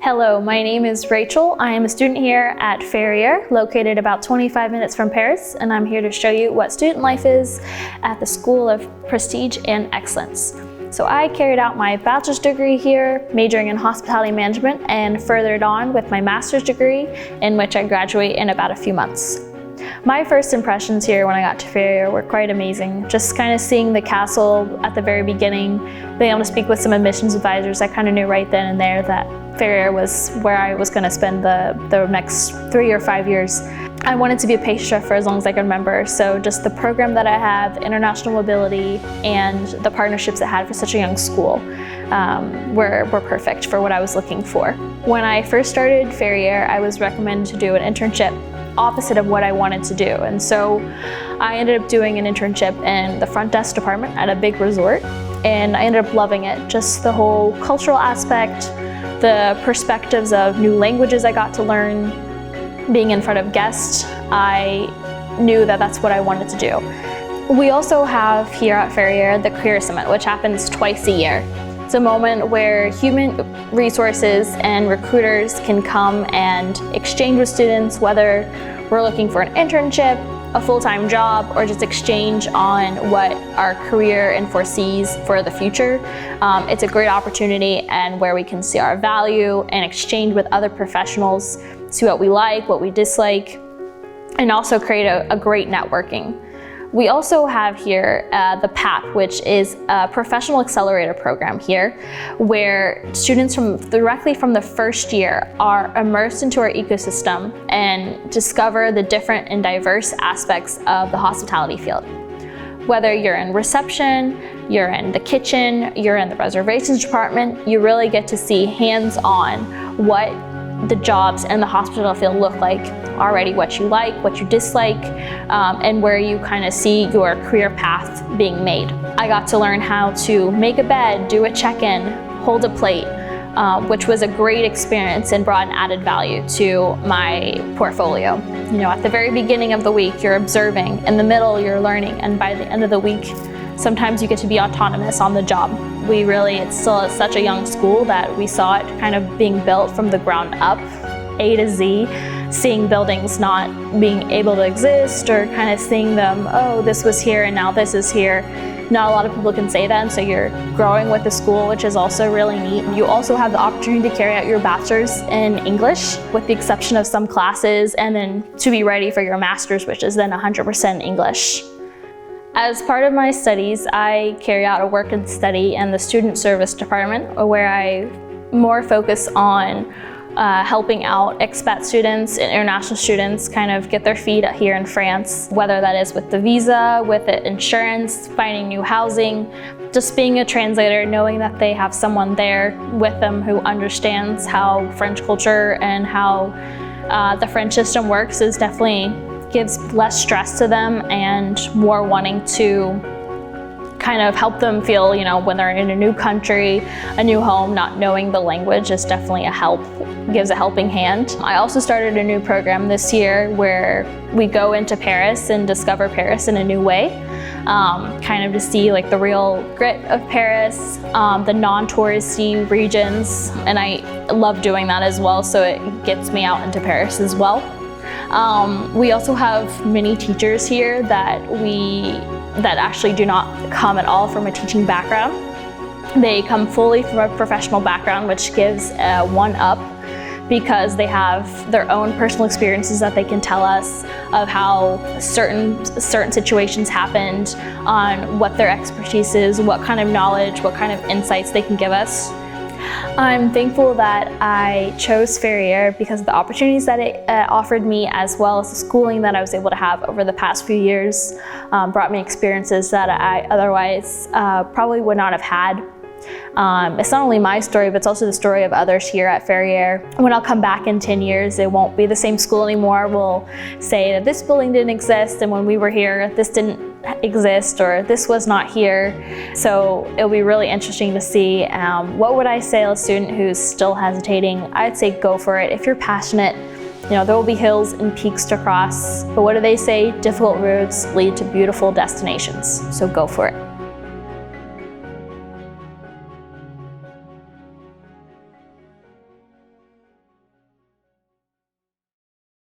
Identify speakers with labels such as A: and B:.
A: Hello, my name is Rachel. I am a student here at Ferrières, located about 25 minutes from Paris, and I'm here to show you what student life is at the School of Prestige and Excellence. So I carried out my bachelor's degree here, majoring in hospitality management, and furthered on with my master's degree, in which I graduate in about a few months. My first impressions here when I got to Ferrières were quite amazing. Just kind of seeing the castle at the very beginning, being able to speak with some admissions advisors, I kind of knew right then and there that Ferrières was where I was going to spend the next 3 or 5 years. I wanted to be a pastry chef for as long as I could remember, so just the program that I had, the international mobility, and the partnerships it had for such a young school were perfect for what I was looking for. When I first started Ferrières, I was recommended to do an internship opposite of what I wanted to do, and so I ended up doing an internship in the front desk department at a big resort, and I ended up loving it. Just the whole cultural aspect, the perspectives of new languages I got to learn, being in front of guests, I knew that that's what I wanted to do. We also have here at Ferrières the Career Summit, which happens twice a year. It's a moment where human resources and recruiters can come and exchange with students, whether we're looking for an internship, a full-time job, or just exchange on what our career and foresees for the future. It's a great opportunity and where we can see our value and exchange with other professionals, see what we like, what we dislike, and also create a great networking. We also have here the PAP, which is a professional accelerator program here, where students directly from the first year are immersed into our ecosystem and discover the different and diverse aspects of the hospitality field. Whether you're in reception, you're in the kitchen, you're in the reservations department, you really get to see hands-on what the jobs in the hospital field look like already, what you like, what you dislike, and where you kind of see your career path being made. I got to learn how to make a bed, do a check-in, hold a plate, which was a great experience and brought an added value to my portfolio. You know, at the very beginning of the week, you're observing, in the middle, you're learning, and by the end of the week, sometimes you get to be autonomous on the job. It's still such a young school that we saw it kind of being built from the ground up, A to Z, seeing buildings not being able to exist or kind of seeing them, oh, this was here and now this is here. Not a lot of people can say that, and so you're growing with the school, which is also really neat. You also have the opportunity to carry out your bachelor's in English, with the exception of some classes, and then to be ready for your master's, which is then 100% English. As part of my studies, I carry out a work and study in the student service department, where I more focus on helping out expat students and international students kind of get their feet here in France, whether that is with the visa, with the insurance, finding new housing, just being a translator, knowing that they have someone there with them who understands how French culture and how the French system works is definitely gives less stress to them and more wanting to kind of help them feel, you know, when they're in a new country, a new home, not knowing the language is definitely a help, gives a helping hand. I also started a new program this year where we go into Paris and discover Paris in a new way, kind of to see like the real grit of Paris, the non-touristy regions, and I love doing that as well, so it gets me out into Paris as well. We also have many teachers here that actually do not come at all from a teaching background. They come fully from a professional background, which gives a one-up because they have their own personal experiences that they can tell us of how certain situations happened, on what their expertise is, what kind of knowledge, what kind of insights they can give us. I'm thankful that I chose Ferrières because of the opportunities that it offered me, as well as the schooling that I was able to have over the past few years, brought me experiences that I otherwise probably would not have had. It's not only my story, but it's also the story of others here at Ferrières. When I'll come back in 10 years, it won't be the same school anymore. We'll say that this building didn't exist, and when we were here, this didn't exist, or this was not here. So it'll be really interesting to see what would I say to a student who's still hesitating. I'd say go for it. If you're passionate, you know, there will be hills and peaks to cross, but what do they say? Difficult roads lead to beautiful destinations. So go for it.